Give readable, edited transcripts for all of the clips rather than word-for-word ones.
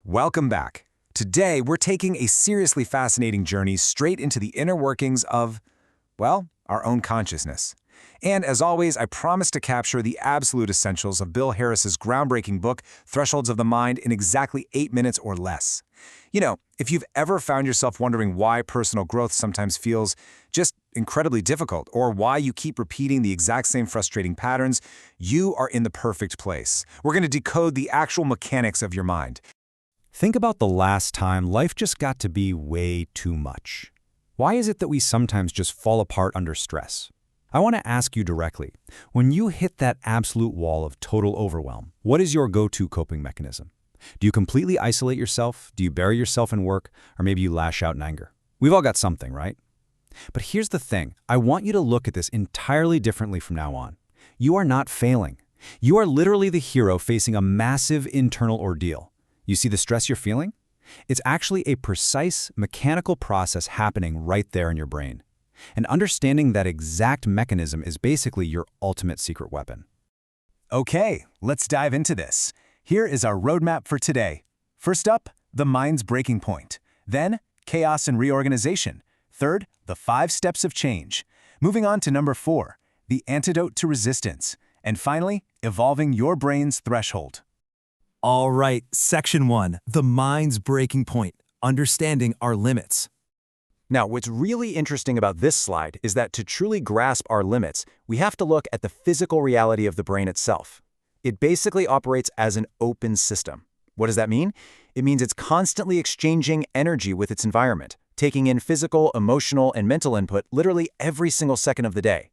Welcome back. Today, we're taking a seriously fascinating journey straight into the inner workings of, well, our own consciousness. And as always, I promise to capture the absolute essentials of Bill Harris's groundbreaking book, Thresholds of the Mind, in exactly 8 minutes or less. You know, if you've ever found yourself wondering why personal growth sometimes feels just incredibly difficult, or why you keep repeating the exact same frustrating patterns, you are in the perfect place. We're going to decode the actual mechanics of your mind. Think about the last time life just got to be way too much. Why is it that we sometimes just fall apart under stress? I want to ask you directly, when you hit that absolute wall of total overwhelm, what is your go-to coping mechanism? Do you completely isolate yourself? Do you bury yourself in work? Or maybe you lash out in anger? We've all got something, right? But here's the thing. I want you to look at this entirely differently from now on. You are not failing. You are literally the hero facing a massive internal ordeal. You see the stress you're feeling? It's actually a precise mechanical process happening right there in your brain. And understanding that exact mechanism is basically your ultimate secret weapon. Okay, let's dive into this. Here is our roadmap for today. First up, the mind's breaking point. Then, chaos and reorganization. Third, the 5 steps of change. Moving on to number 4, the antidote to resistance. And finally, evolving your brain's threshold. All right, Section 1, the mind's breaking point, understanding our limits. Now, what's really interesting about this slide is that to truly grasp our limits, we have to look at the physical reality of the brain itself. It basically operates as an open system. What does that mean? It means it's constantly exchanging energy with its environment, taking in physical, emotional, and mental input literally every single second of the day.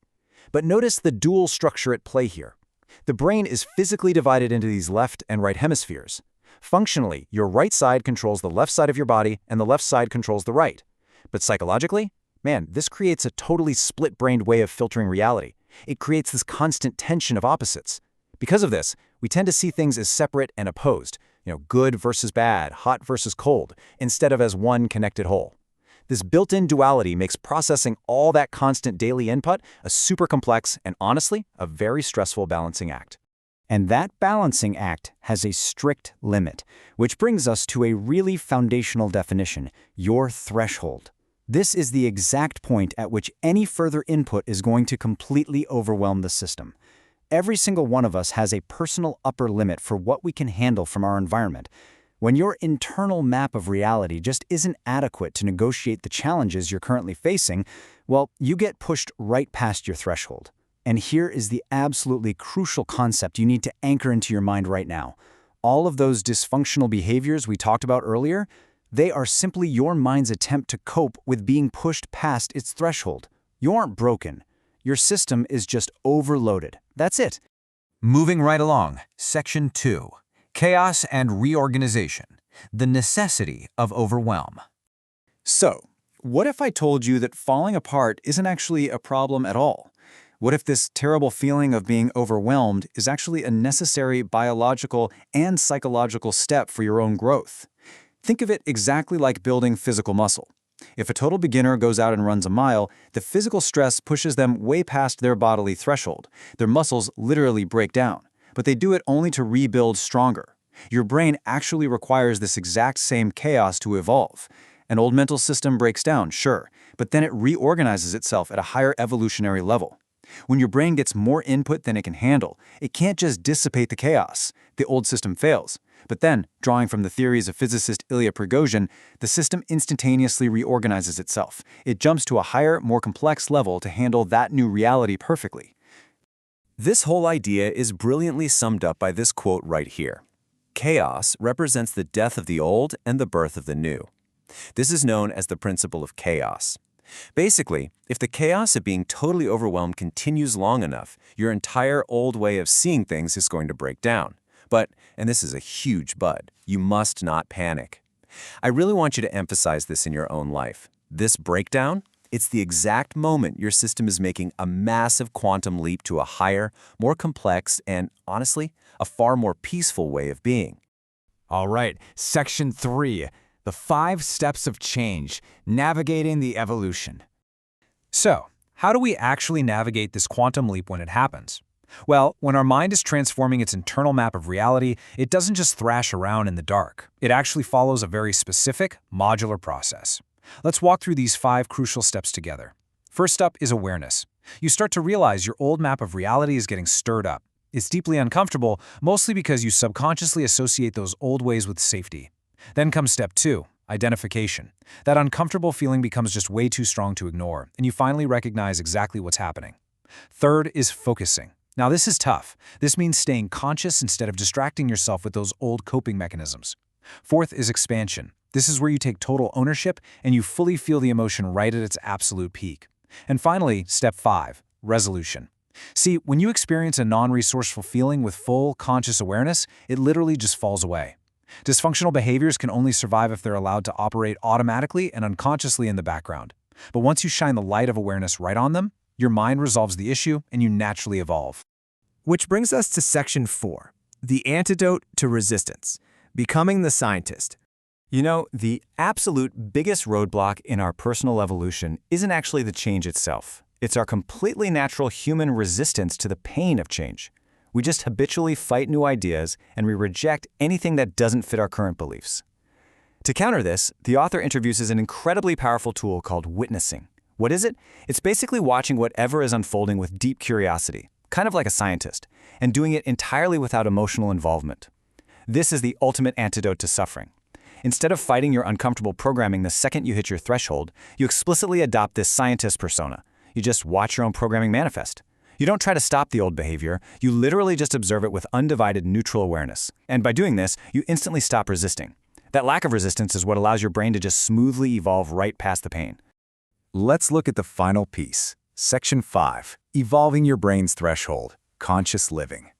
But notice the dual structure at play here. The brain is physically divided into these left and right hemispheres. Functionally, your right side controls the left side of your body and the left side controls the right. But psychologically, man, this creates a totally split-brained way of filtering reality. It creates this constant tension of opposites. Because of this, we tend to see things as separate and opposed, good versus bad, hot versus cold, instead of as one connected whole. This built-in duality makes processing all that constant daily input a super complex and, honestly, a very stressful balancing act. And that balancing act has a strict limit, which brings us to a really foundational definition, your threshold. This is the exact point at which any further input is going to completely overwhelm the system. Every single one of us has a personal upper limit for what we can handle from our environment. When your internal map of reality just isn't adequate to negotiate the challenges you're currently facing, well, you get pushed right past your threshold. And here is the absolutely crucial concept you need to anchor into your mind right now. All of those dysfunctional behaviors we talked about earlier, they are simply your mind's attempt to cope with being pushed past its threshold. You aren't broken. Your system is just overloaded. That's it. Moving right along, Section 2, chaos and reorganization, the necessity of overwhelm. So, what if I told you that falling apart isn't actually a problem at all? What if this terrible feeling of being overwhelmed is actually a necessary biological and psychological step for your own growth? Think of it exactly like building physical muscle. If a total beginner goes out and runs a mile, the physical stress pushes them way past their bodily threshold. Their muscles literally break down, but they do it only to rebuild stronger. Your brain actually requires this exact same chaos to evolve. An old mental system breaks down, sure, but then it reorganizes itself at a higher evolutionary level. When your brain gets more input than it can handle, it can't just dissipate the chaos. The old system fails. But then, drawing from the theories of physicist Ilya Prigozhin, the system instantaneously reorganizes itself. It jumps to a higher, more complex level to handle that new reality perfectly. This whole idea is brilliantly summed up by this quote right here. Chaos represents the death of the old and the birth of the new. This is known as the principle of chaos. Basically, if the chaos of being totally overwhelmed continues long enough, your entire old way of seeing things is going to break down. But, and this is a huge but, you must not panic. I really want you to emphasize this in your own life. This breakdown, it's the exact moment your system is making a massive quantum leap to a higher, more complex, and, honestly, a far more peaceful way of being. All right, Section 3, the 5 steps of change, navigating the evolution. So, how do we actually navigate this quantum leap when it happens? Well, when our mind is transforming its internal map of reality, it doesn't just thrash around in the dark. It actually follows a very specific, modular process. Let's walk through these 5 crucial steps together. First up is awareness. You start to realize your old map of reality is getting stirred up. It's deeply uncomfortable, mostly because you subconsciously associate those old ways with safety. Then comes step 2, identification. That uncomfortable feeling becomes just way too strong to ignore, and you finally recognize exactly what's happening. Third is focusing. Now this is tough. This means staying conscious instead of distracting yourself with those old coping mechanisms. Fourth is expansion. This is where you take total ownership and you fully feel the emotion right at its absolute peak. And finally, step 5, resolution. See, when you experience a non-resourceful feeling with full, conscious awareness, it literally just falls away. Dysfunctional behaviors can only survive if they're allowed to operate automatically and unconsciously in the background. But once you shine the light of awareness right on them, your mind resolves the issue and you naturally evolve. Which brings us to section 4, the antidote to resistance, becoming the scientist. You know, the absolute biggest roadblock in our personal evolution isn't actually the change itself. It's our completely natural human resistance to the pain of change. We just habitually fight new ideas and we reject anything that doesn't fit our current beliefs. To counter this, the author introduces an incredibly powerful tool called witnessing. What is it? It's basically watching whatever is unfolding with deep curiosity, kind of like a scientist, and doing it entirely without emotional involvement. This is the ultimate antidote to suffering. Instead of fighting your uncomfortable programming the second you hit your threshold, you explicitly adopt this scientist persona. You just watch your own programming manifest. You don't try to stop the old behavior, you literally just observe it with undivided neutral awareness. And by doing this, you instantly stop resisting. That lack of resistance is what allows your brain to just smoothly evolve right past the pain. Let's look at the final piece, section 5, evolving your brain's threshold, conscious living.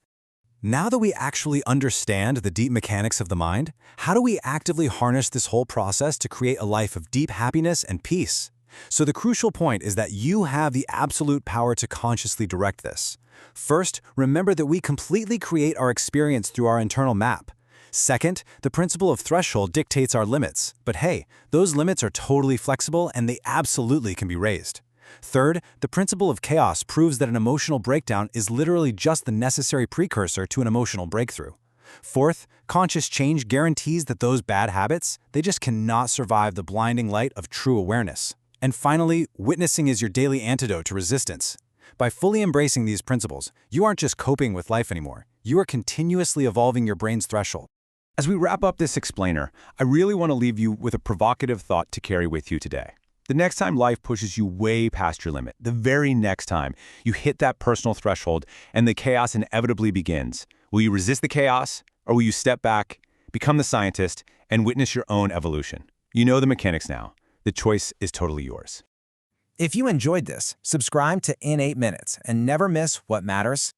Now that we actually understand the deep mechanics of the mind, how do we actively harness this whole process to create a life of deep happiness and peace? So the crucial point is that you have the absolute power to consciously direct this. First, remember that we completely create our experience through our internal map. Second, the principle of threshold dictates our limits. But hey, those limits are totally flexible and they absolutely can be raised. Third, the principle of chaos proves that an emotional breakdown is literally just the necessary precursor to an emotional breakthrough. Fourth, conscious change guarantees that those bad habits, they just cannot survive the blinding light of true awareness. And finally, witnessing is your daily antidote to resistance. By fully embracing these principles, you aren't just coping with life anymore. You are continuously evolving your brain's threshold. As we wrap up this explainer, I really want to leave you with a provocative thought to carry with you today. The next time life pushes you way past your limit, the very next time you hit that personal threshold and the chaos inevitably begins, will you resist the chaos or will you step back, become the scientist, and witness your own evolution? You know the mechanics now. The choice is totally yours. If you enjoyed this, subscribe to In 8 Minutes and never miss what matters